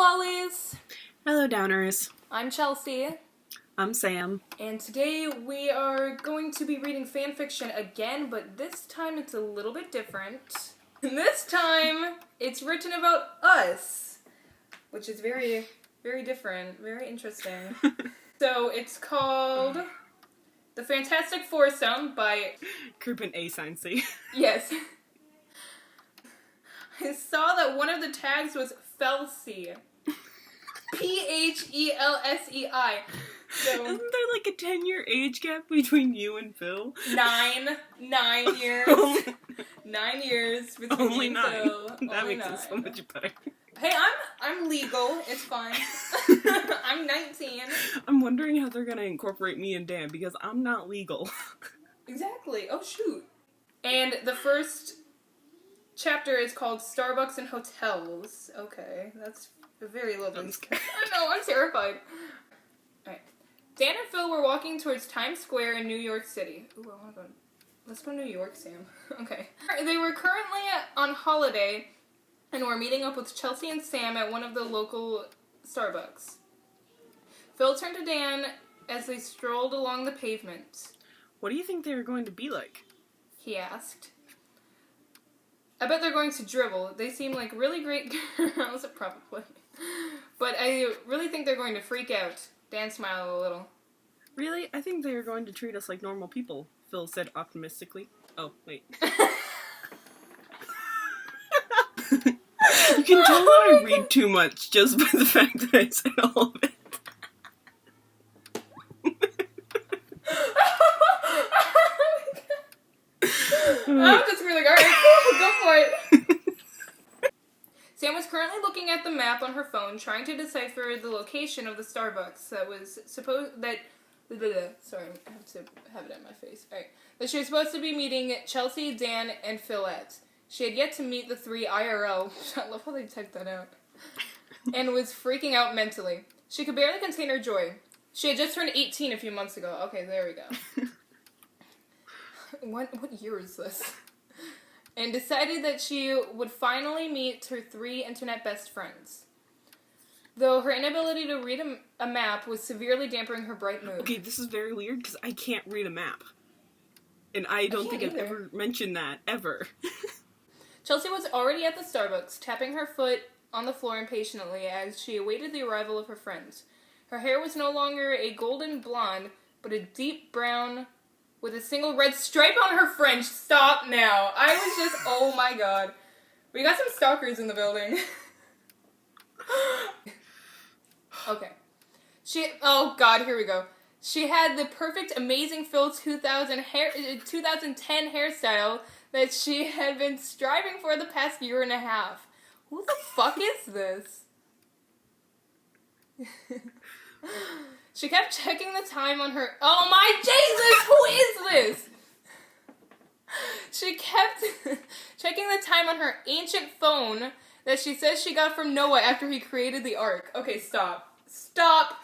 Lollies! Hello, Downers. I'm Chelsea. I'm Sam. And today we are going to be reading fanfiction again, but this time it's a little bit different. And this time, it's written about us, which is very, very different, very interesting. So it's called The Phantastic Foursome by... CreepinAsinC. Yes. I saw that one of the tags was Phelsei. P-H-E-L-S-E-I. So, isn't there like a 10-year age gap between you and Phil? 9 years. 9 years between Only me 9. and Phil. That Only makes it so much better. Hey, I'm legal. It's fine. I'm 19. I'm wondering how they're gonna incorporate me and Dan because I'm not legal. Exactly. Oh, shoot. And the first chapter is called Starbucks and Hotels. Okay, that's a very lovely. I know, I'm terrified. Alright. Dan and Phil were walking towards Times Square in New York City. Ooh, I wanna go. Let's go to New York, Sam. Okay. They were currently on holiday and were meeting up with Chelsea and Sam at one of the local Starbucks. Phil turned to Dan as they strolled along the pavement. What do you think they're going to be like? He asked. I bet they're going to dribble. They seem like really great girls, probably. But I really think they're going to freak out. Dan smiled a little. Really? I think they are going to treat us like normal people, Phil said optimistically. Oh, wait. You can tell that I read too much just by the fact that I said all of it. I'm just really like, alright, cool, go for it. Sam was currently looking at the map on her phone, trying to decipher the location of the Starbucks that was sorry, I have to have it in my face. Alright. That she was supposed to be meeting Chelsea, Dan, and Phil at. She had yet to meet the three IRL. I love how they typed that out. And was freaking out mentally. She could barely contain her joy. She had just turned 18 a few months ago. Okay, there we go. What year is this? And decided that she would finally meet her three internet best friends. Though her inability to read a map was severely dampening her bright mood. Okay, this is very weird because I can't read a map. And I don't think I've ever mentioned that, ever. Chelsea was already at the Starbucks, tapping her foot on the floor impatiently as she awaited the arrival of her friends. Her hair was no longer a golden blonde, but a deep brown with a single red stripe on her fringe. Stop now. I was just, oh my god. We got some stalkers in the building. Okay. Oh god, here we go. She had the perfect Amazing Phil 2010 hairstyle that she had been striving for the past year and a half. Who the fuck is this? She kept checking the time on her... Oh my Jesus! Who is this? She kept checking the time on her ancient phone that she says she got from Noah after he created the Ark. Okay, stop. Stop!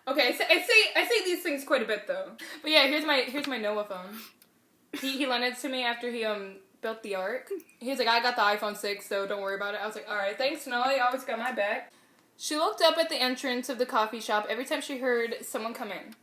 Okay, I say these things quite a bit, though. But yeah, here's my Noah phone. He lent it to me after he built the Ark. He was like, I got the iPhone 6, so don't worry about it. I was like, alright, thanks Noah, you always got my back. She looked up at the entrance of the coffee shop every time she heard someone come in.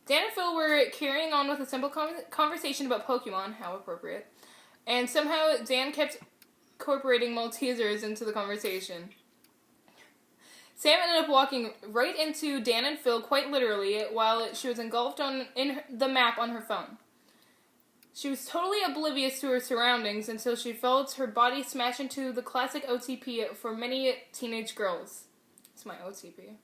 Dan and Phil were carrying on with a simple conversation about Pokemon, how appropriate, and somehow Dan kept incorporating Maltesers into the conversation. Sam ended up walking right into Dan and Phil quite literally while she was engulfed in the map on her phone. She was totally oblivious to her surroundings until she felt her body smash into the classic OTP for many teenage girls. It's my OTP.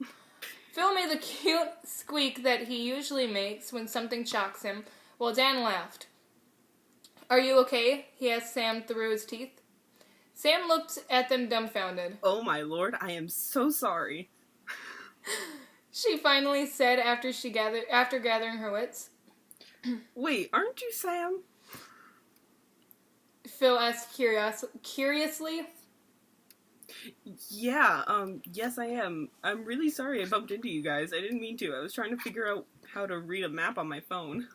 Phil made the cute squeak that he usually makes when something shocks him, while Dan laughed. Are you okay? He asked Sam through his teeth. Sam looked at them dumbfounded. Oh my lord, I am so sorry. She finally said after gathering her wits. Wait, aren't you Sam? Phil asked curiously. Yeah, yes I am. I'm really sorry I bumped into you guys. I didn't mean to. I was trying to figure out how to read a map on my phone.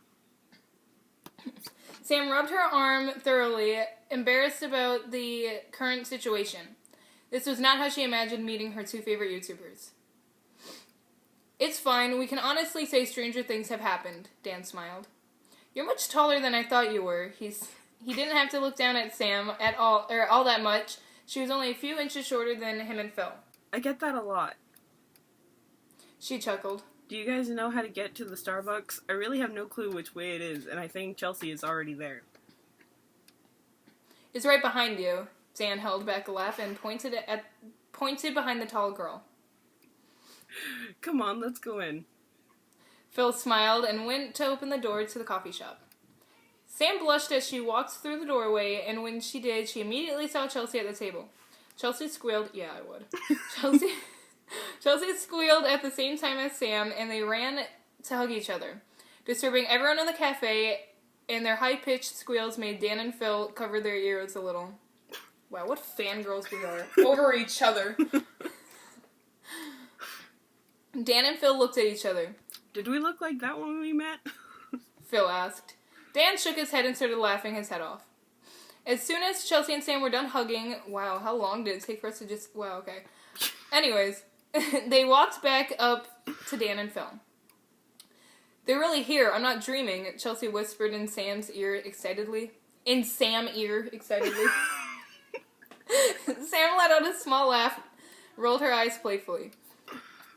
Sam rubbed her arm thoroughly, embarrassed about the current situation. This was not how she imagined meeting her two favorite YouTubers. It's fine, we can honestly say stranger things have happened, Dan smiled. You're much taller than I thought you were. He didn't have to look down at Sam at all that much. She was only a few inches shorter than him and Phil. I get that a lot. She chuckled. Do you guys know how to get to the Starbucks? I really have no clue which way it is, and I think Chelsea is already there. It's right behind you. Dan held back a laugh and pointed behind the tall girl. Come on, let's go in. Phil smiled and went to open the door to the coffee shop. Sam blushed as she walked through the doorway, and when she did, she immediately saw Chelsea at the table. Chelsea squealed. Yeah, I would. Chelsea squealed at the same time as Sam, and they ran to hug each other, disturbing everyone in the cafe, and their high-pitched squeals made Dan and Phil cover their ears a little. Wow, what fangirls we are. Over each other. Dan and Phil looked at each other. Did we look like that when we met? Phil asked. Dan shook his head and started laughing his head off. As soon as Chelsea and Sam were done hugging... Wow, how long did it take for us to just... Wow, okay. Anyways, they walked back up to Dan and Phil. They're really here. I'm not dreaming, Chelsea whispered in Sam's ear excitedly. In Sam's ear excitedly. Sam let out a small laugh, rolled her eyes playfully.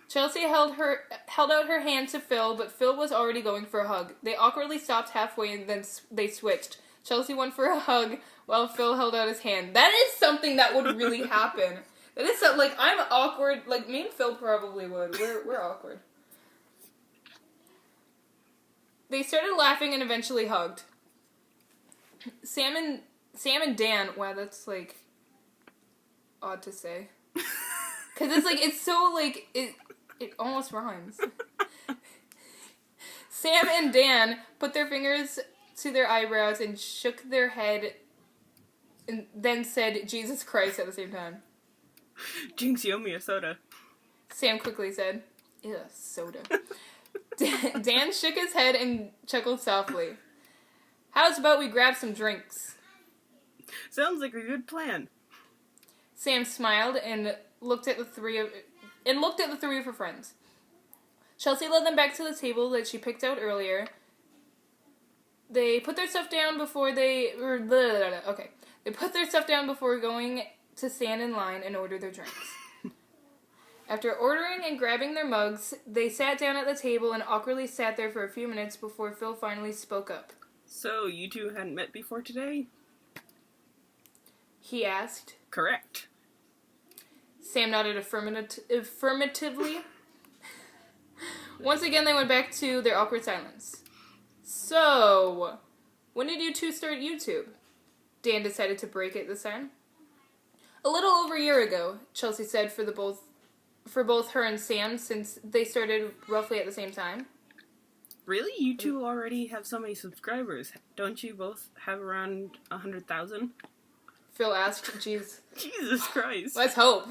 Chelsea held out her hand to Phil, but Phil was already going for a hug. They awkwardly stopped halfway and then they switched. Chelsea went for a hug while Phil held out his hand. That is something that would really happen. That is so, like, I'm awkward. Like, me and Phil probably would. We're awkward. They started laughing and eventually hugged. Sam and Dan. Wow, that's like odd to say. Cause it's like it's so like it almost rhymes. Sam and Dan put their fingers to their eyebrows and shook their head and then said Jesus Christ at the same time. Jinx, you owe me a soda. Sam quickly said, ew, soda. Dan shook his head and chuckled softly. How's about we grab some drinks? Sounds like a good plan. Sam smiled and looked at the three of her friends. Chelsea led them back to the table that she picked out earlier. They put their stuff down before They put their stuff down before going to stand in line and order their drinks. After ordering and grabbing their mugs, they sat down at the table and awkwardly sat there for a few minutes before Phil finally spoke up. So, you two hadn't met before today? He asked. Correct. Sam nodded affirmatively. Once again, they went back to their awkward silence. So, when did you two start YouTube? Dan decided to break it this time. A little over a year ago, Chelsea said for both her and Sam, since they started roughly at the same time. Really? You two already have so many subscribers. Don't you both have around 100,000? Phil asked. Jeez. Jesus Christ. Let's hope.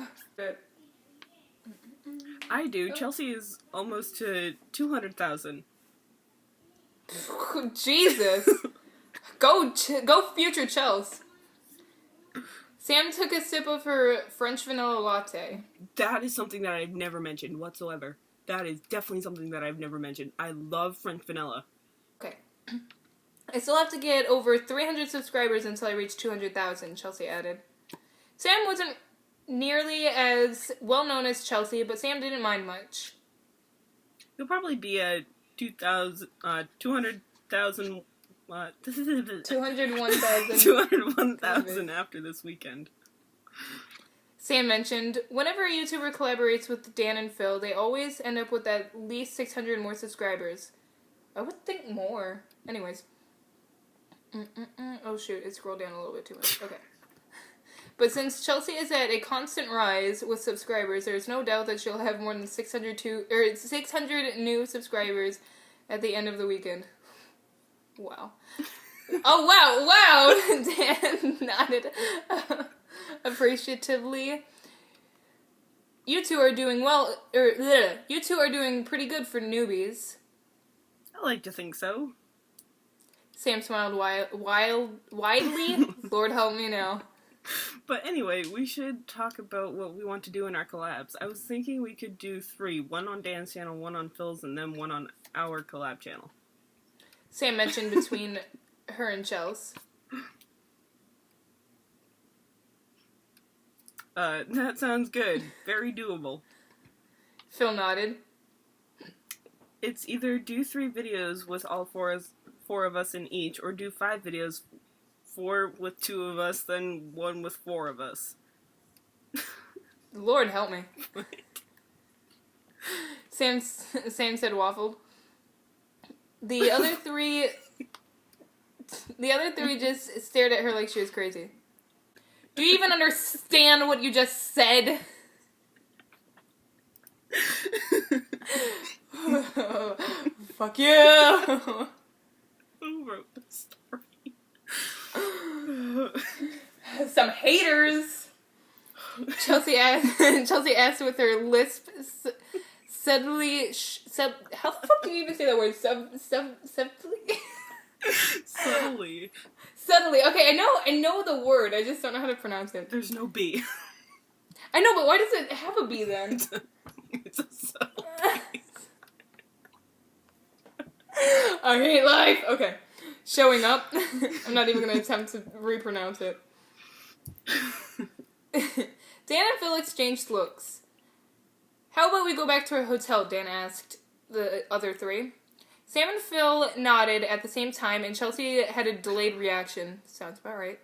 I do. Chelsea is almost to 200,000. Jesus. Go future Chels. Sam took a sip of her French vanilla latte. That is something that I've never mentioned whatsoever. That is definitely something that I've never mentioned. I love French vanilla. Okay. I still have to get over 300 subscribers until I reach 200,000, Chelsea added. Sam wasn't nearly as well known as Chelsea, but Sam didn't mind much. You'll probably be at 200,000... 201,000. 201,000 after this weekend. Sam mentioned, whenever a YouTuber collaborates with Dan and Phil, they always end up with at least 600 more subscribers. I would think more. Anyways. Oh shoot, it scrolled down a little bit too much. Okay. But since Chelsea is at a constant rise with subscribers, there is no doubt that she'll have more than 600 new subscribers at the end of the weekend. Wow. Oh, wow! Dan nodded appreciatively. You two are doing you two are doing pretty good for newbies. I like to think so. Sam smiled widely. Lord help me now. But anyway, we should talk about what we want to do in our collabs. I was thinking we could do 3. 1 on Dan's channel, 1 on Phil's, and then 1 on our collab channel. Sam mentioned between her and Chels. That sounds good. Very doable. Phil nodded. It's either do 3 videos with all 4 of us in each, or do 5 videos, 4 with 2 of us, then 1 with 4 of us. Lord help me. Sam said waffled. The other three just stared at her like she was crazy. Do you even understand what you just said? Fuck you! Who wrote this story? Some haters. Chelsea asked with her lisp, subtly. How the fuck do you even say that word? Subtly. Subtly. Okay, I know the word. I just don't know how to pronounce it. There's no B. I know, but why does it have a B then? It's a subtle. I hate life. Okay, showing up. I'm not even gonna attempt to repronounce it. Dan and Phil exchanged looks. How about we go back to our hotel? Dan asked the other 3. Sam and Phil nodded at the same time, and Chelsea had a delayed reaction. Sounds about right.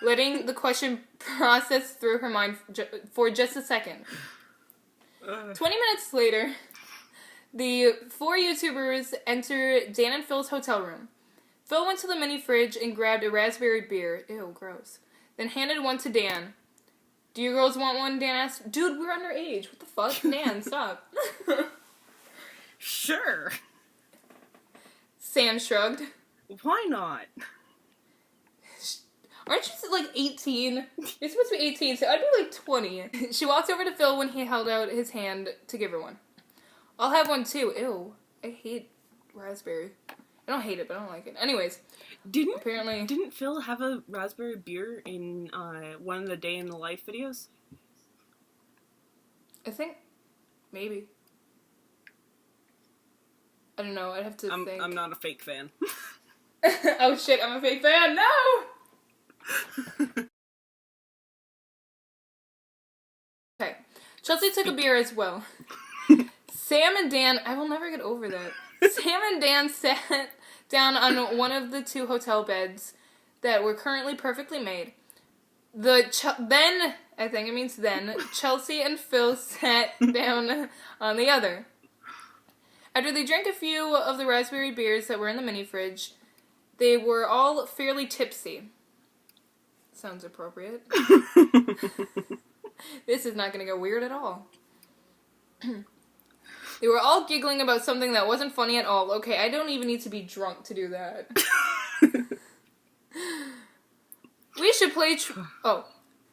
Letting the question process through her mind for just a second. 20 minutes later, the 4 YouTubers enter Dan and Phil's hotel room. Phil went to the mini fridge and grabbed a raspberry beer. Ew, gross. Then handed one to Dan. Do you girls want one? Dan asked. Dude, we're underage. What the fuck? Dan, stop. Sure. Sam shrugged. Why not? Aren't you like 18? You're supposed to be 18, so I'd be like 20. She walked over to Phil when he held out his hand to give her one. I'll have one too. Ew. I hate raspberry. I don't hate it, but I don't like it. Anyways. Didn't Phil have a raspberry beer in one of the Day in the Life videos? I think. Maybe. I don't know. I'd have to think. I'm not a fake fan. Oh shit, I'm a fake fan. No! Okay. Chelsea took a beer as well. Sam and Dan, I will never get over that. Sam and Dan sat down on one of the 2 hotel beds that were currently perfectly made. Then Chelsea and Phil sat down on the other. After they drank a few of the raspberry beers that were in the mini fridge, they were all fairly tipsy. Sounds appropriate. This is not going to go weird at all. They were all giggling about something that wasn't funny at all. Okay, I don't even need to be drunk to do that. We should play oh,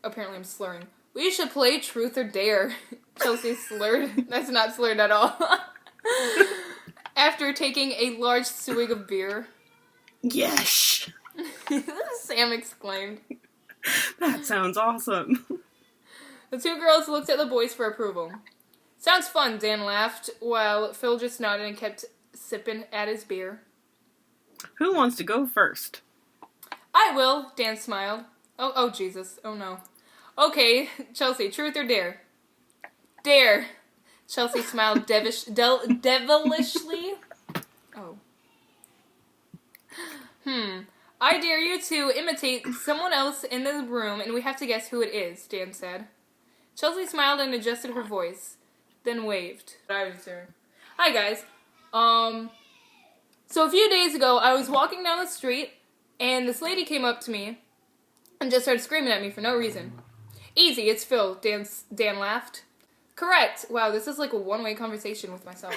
apparently I'm slurring. We should play Truth or Dare. Chelsea slurred. That's not slurred at all. After taking a large swig of beer. Yes! Sam exclaimed. That sounds awesome. The 2 girls looked at the boys for approval. Sounds fun, Dan laughed, while Phil just nodded and kept sipping at his beer. Who wants to go first? I will, Dan smiled. Oh, Jesus. Oh, no. Okay, Chelsea, truth or dare? Dare. Chelsea smiled devilishly. Oh. I dare you to imitate someone else in the room, and we have to guess who it is, Dan said. Chelsea smiled and adjusted her voice, then waved. Hi, guys. So a few days ago, I was walking down the street, and this lady came up to me and just started screaming at me for no reason. Easy, it's Phil, Dan laughed. Correct. Wow, this is like a one-way conversation with myself.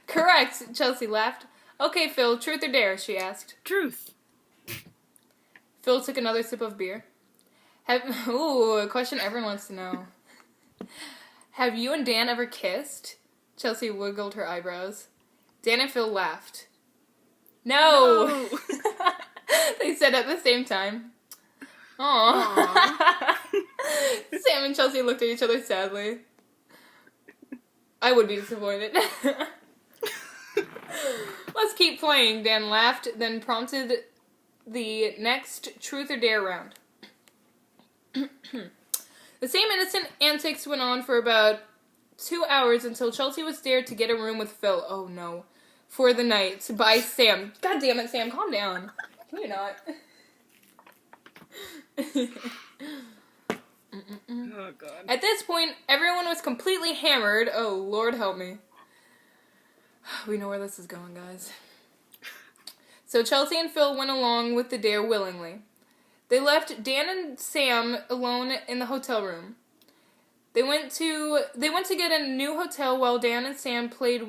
Correct, Chelsea laughed. Okay, Phil, truth or dare, she asked. Truth. Phil took another sip of beer. A question everyone wants to know. Have you and Dan ever kissed? Chelsea wiggled her eyebrows. Dan and Phil laughed. No! They said at the same time. Aww. Sam and Chelsea looked at each other sadly. I would be disappointed. Let's keep playing, Dan laughed, then prompted the next truth or dare round. The same innocent antics went on for about 2 hours until Chelsea was dared to get a room with Phil. Oh no. For the night by Sam. God damn it, Sam, calm down. Can you not? Oh, God. At this point, everyone was completely hammered. Oh, Lord help me. We know where this is going, guys. So Chelsea and Phil went along with the dare willingly. They left Dan and Sam alone in the hotel room. They went to get a new hotel while Dan and Sam played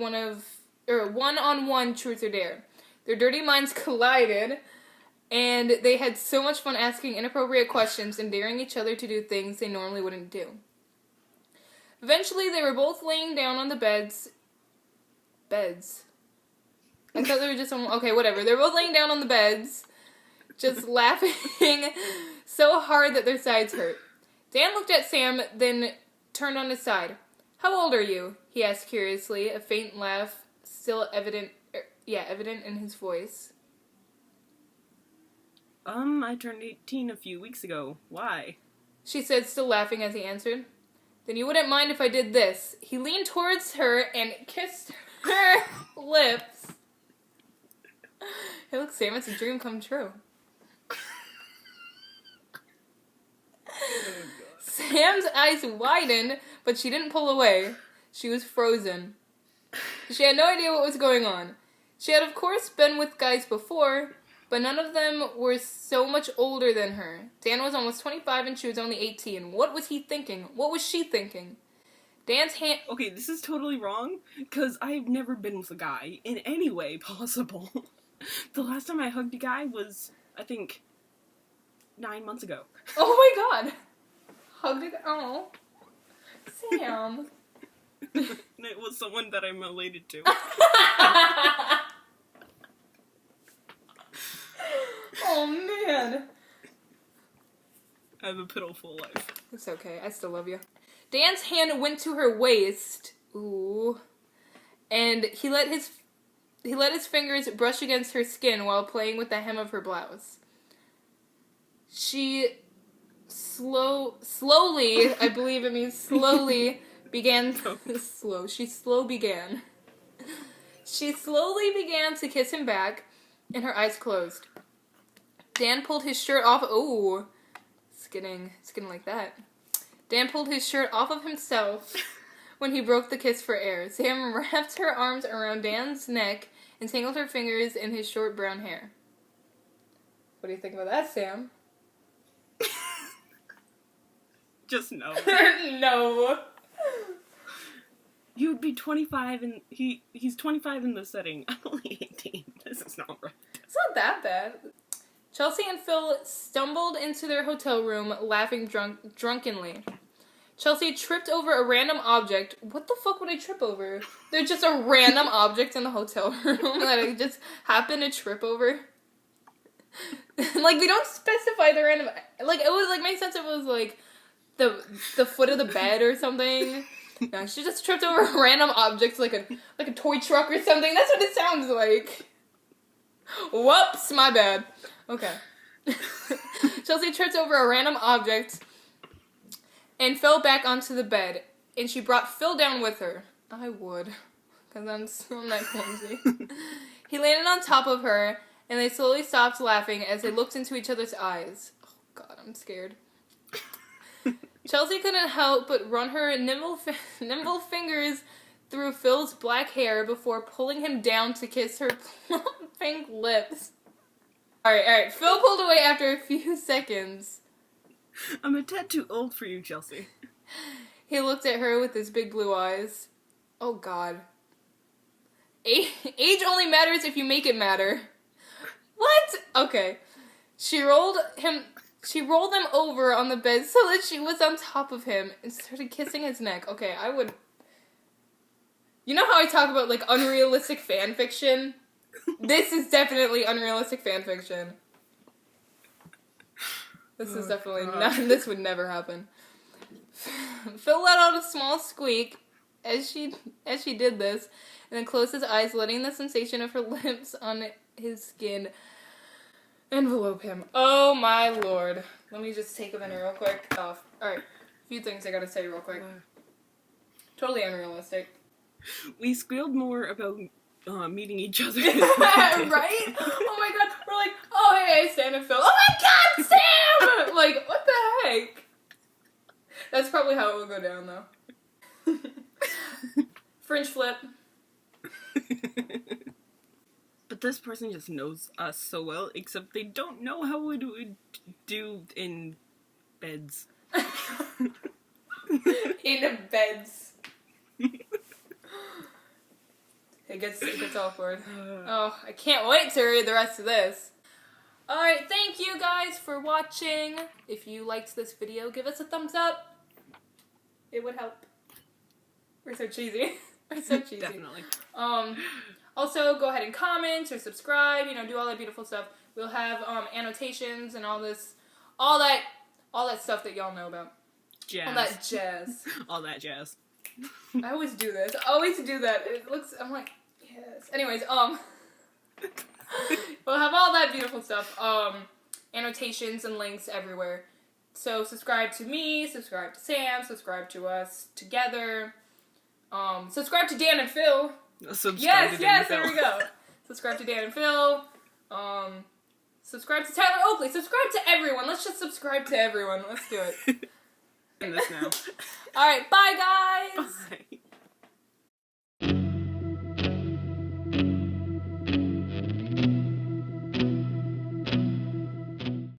one-on-one truth or dare. Their dirty minds collided, and they had so much fun asking inappropriate questions and daring each other to do things they normally wouldn't do. Eventually, they were both laying down on the beds. I thought they were just on... Okay, whatever. They're both laying down on the beds, just laughing so hard that their sides hurt. Dan looked at Sam, then turned on his side. How old are you? He asked curiously, a faint laugh still evident in his voice. I turned 18 a few weeks ago. Why? She said, still laughing as he answered. Then you wouldn't mind if I did this. He leaned towards her and kissed her lips. Hey, look, Sam, it's a dream come true. Sam's eyes widened, but she didn't pull away. She was frozen. She had no idea what was going on. She had, of course, been with guys before, but none of them were so much older than her. Dan was almost 25 and she was only 18. What was he thinking? What was she thinking? Dan's hand... Okay, this is totally wrong, because I've never been with a guy in any way possible. The last time I hugged a guy was, I think, 9 months ago. Oh my god! Hugged a guy? Oh. Sam. And it was someone that I'm related to. Oh man. I have a pitiful life. It's okay, I still love you. Dan's hand went to her waist. Ooh. And he let his fingers brush against her skin while playing with the hem of her blouse. She slowly, I believe it means slowly, began... She slowly began to kiss him back, and her eyes closed. Dan pulled his shirt off... Ooh. It's getting like that. Dan pulled his shirt off of himself when he broke the kiss for air. Sam wrapped her arms around Dan's neck and tangled her fingers in his short brown hair. What do you think about that, Sam? Just no. No. You'd be 25 and he's 25 in the setting. I'm only 18. This is not right. It's not that bad. Chelsea and Phil stumbled into their hotel room, laughing drunkenly. Chelsea tripped over a random object. What the fuck would I trip over? There's just a random object in the hotel room that I just happened to trip over. Like, they don't specify the random... Like, it was, like, makes sense if it was, like, the foot of the bed or something. No, she just tripped over a random object, like a toy truck or something. That's what it sounds like. Whoops, my bad. Okay. Chelsea tripped over a random object and fell back onto the bed, and she brought Phil down with her. I would, because I'm not clumsy. He landed on top of her, and they slowly stopped laughing as they looked into each other's eyes. Oh god, I'm scared. Chelsea couldn't help but run her nimble fingers through Phil's black hair before pulling him down to kiss her plump pink lips. Alright. Phil pulled away after a few seconds. I'm a tad too old for you, Chelsea. He looked at her with his big blue eyes. Oh god. Age only matters if you make it matter. What? Okay. She rolled them over on the bed so that she was on top of him and started kissing his neck. Okay, I would... You know how I talk about, like, unrealistic fanfiction? This is definitely unrealistic fanfiction. This is Oh, definitely God. not. This would never happen. Phil let out a small squeak as she did this, and then closed his eyes, letting the sensation of her lips on his skin envelope him. Oh my lord! Let me just take a minute real quick. Off. All right, a few things I gotta say real quick. Totally unrealistic. We squealed more about meeting each other. Right? Oh my god! We're like, oh hey, Stan and Phil. Oh my god, Sam! Like, what the heck? That's probably how it will go down, though. Fringe flip. But this person just knows us so well, except they don't know how it would do in beds. In beds. It gets awkward. Oh, I can't wait to read the rest of this. Alright, thank you guys for watching. If you liked this video, give us a thumbs up. It would help. We're so cheesy. We're so cheesy. Definitely. Also, go ahead and comment or subscribe, do all that beautiful stuff. We'll have annotations and all that stuff that y'all know about. Jazz. All that jazz. All that jazz. I always do this. I always do that. I'm like, yes. Anyways, we'll have all that beautiful stuff. Annotations and links everywhere. So subscribe to me, subscribe to Sam, subscribe to us together. Subscribe to Dan and Phil. Subscribe to Dan and Phil. There we go. Subscribe to Dan and Phil. Subscribe to Tyler Oakley. Subscribe to everyone. Let's just subscribe to everyone. Let's do it. End this now. Alright, bye guys! Bye.